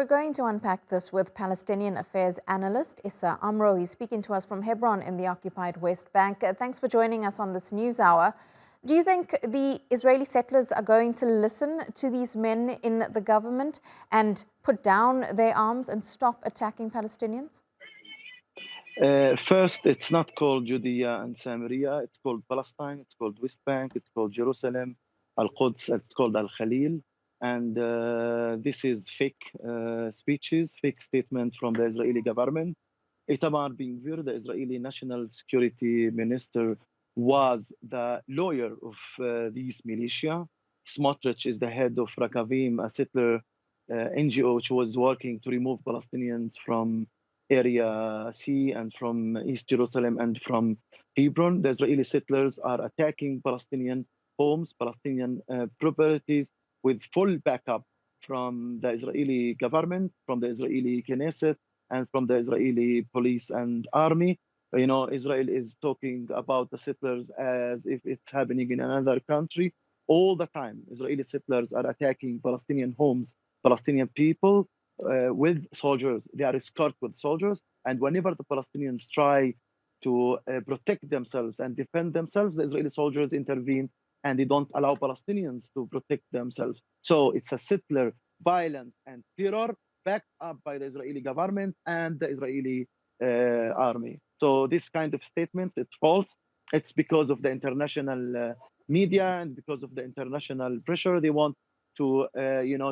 We're going to unpack this with Palestinian affairs analyst Issa Amro. He's speaking to us from Hebron in the occupied West Bank. Thanks for joining us on this news hour. Do you think the Israeli settlers are going to listen to these men in the government and put down their arms and stop attacking Palestinians? First, it's not called Judea and Samaria. It's called Palestine. It's called West Bank. It's called Jerusalem, Al-Quds. It's called Al-Khalil. And this is fake speeches, fake statement from the Israeli government. Itamar Ben-Gvir, the Israeli National Security Minister, was the lawyer of these militia. Smotrich is the head of Rakavim, a settler NGO which was working to remove Palestinians from Area C and from East Jerusalem and from Hebron. The Israeli settlers are attacking Palestinian homes, Palestinian properties with full backup from the Israeli government, from the Israeli Knesset, and from the Israeli police and army. You know, Israel is talking about the settlers as if it's happening in another country. All the time, Israeli settlers are attacking Palestinian homes, Palestinian people with soldiers. They are escorted with soldiers. And whenever the Palestinians try to protect themselves and defend themselves, the Israeli soldiers intervene and they don't allow Palestinians to protect themselves. So it's a settler violence and terror backed up by the Israeli government and the Israeli army. So this kind of statement, it's false. It's because of the international media and because of the international pressure. They want to,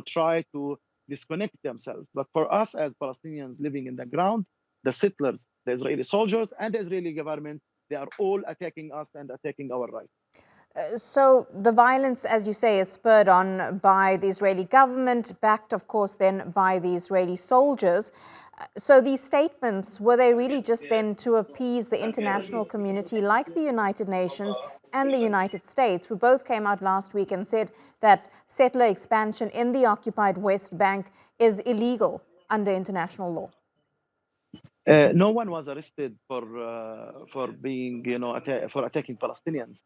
try to disconnect themselves. But for us as Palestinians living in the ground, the settlers, the Israeli soldiers, and the Israeli government, they are all attacking us and attacking our rights. So the violence, as you say, is spurred on by the Israeli government, backed, of course, then by the Israeli soldiers. So these statements, were they really just then to appease the international community like the United Nations and the United States, who both came out last week and said that settler expansion in the occupied West Bank is illegal under international law? No one was arrested for being, for attacking Palestinians.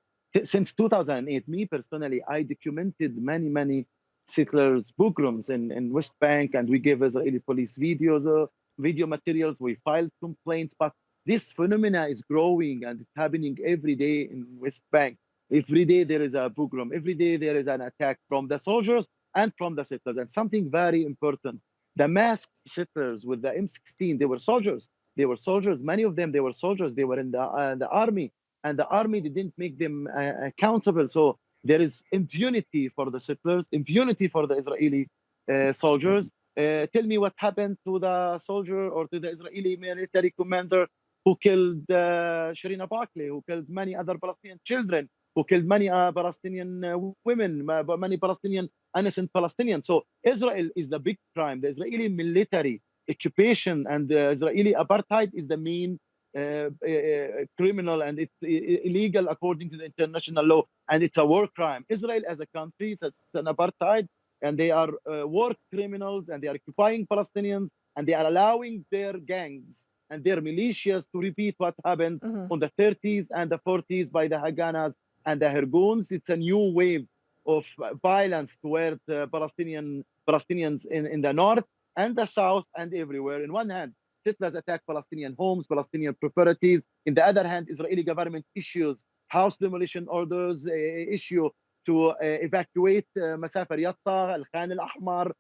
Since 2008, me personally, I documented many settlers' pogroms in West Bank, and we gave Israeli police videos, video materials. We filed complaints, but this phenomena is growing and it's happening every day in West Bank. Every day there is a pogrom. Every day there is an attack from the soldiers and from the settlers. And something very important. The masked settlers with the M16, they were soldiers. They were soldiers. Many of them, they were soldiers. They were in the army, and the army didn't make them accountable. So there is impunity for the settlers, impunity for the Israeli soldiers. Tell me what happened to the soldier or to the Israeli military commander who killed Shireen Barkley, who killed many other Palestinian children, who killed many Palestinian women, many Palestinian innocent Palestinians. So Israel is the big crime. The Israeli military occupation and the Israeli apartheid is the main criminal, and it's illegal according to the international law, and it's a war crime. Israel as a country is an apartheid, and they are war criminals, and they are occupying Palestinians, and they are allowing their gangs and their militias to repeat what happened on the 30s and the 40s by the Haganas and the Herguns. It's a new wave of violence toward Palestinians in the north and the south and everywhere. In one hand, settlers attack Palestinian homes, Palestinian properties. In the other hand, Israeli government issues house demolition orders, issue to evacuate Masafar Yatta, Al-Khan Al-Ahmar,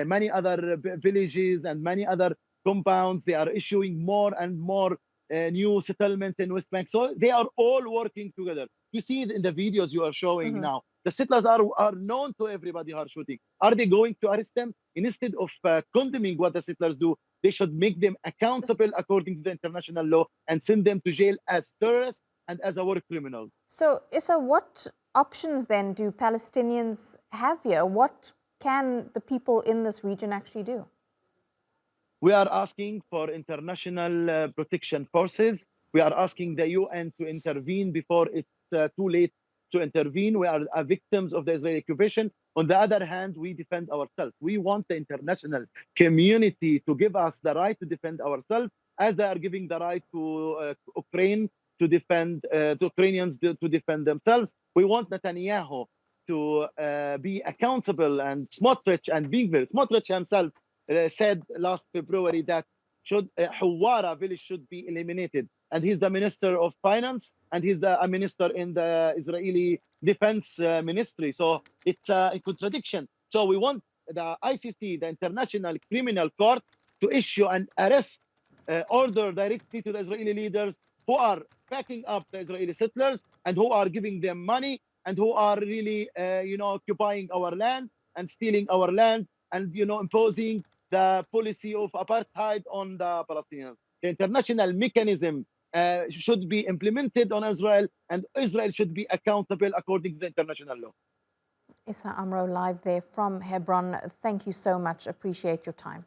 many other villages and many other compounds. They are issuing more and more new settlements in West Bank. So they are all working together. You see it in the videos you are showing now. The settlers are known to everybody who are shooting. Are they going to arrest them? Instead of condemning what the settlers do, they should make them accountable according to the international law and send them to jail as terrorists and as a war criminal. So, Issa, what options then do Palestinians have here? What can the people in this region actually do? We are asking for international protection forces. We are asking the UN to intervene before it's too late to intervene. We are victims of the Israeli occupation. On the other hand, we defend ourselves. We want the international community to give us the right to defend ourselves, as they are giving the right to Ukraine to defend, to Ukrainians to defend themselves. We want Netanyahu to be accountable, and Smotrich and Ben-Gvir. Smotrich himself said last February that Hawara village should be eliminated. And he's the Minister of Finance, and he's a minister in the Israeli Defense Ministry. So it's a contradiction. So we want the ICC, the International Criminal Court, to issue an arrest order directly to the Israeli leaders who are backing up the Israeli settlers and who are giving them money and who are really, occupying our land and stealing our land and, imposing the policy of apartheid on the Palestinians. The international mechanism should be implemented on Israel, and Israel should be accountable according to the international law. Issa Amro live there from Hebron. Thank you so much. Appreciate your time.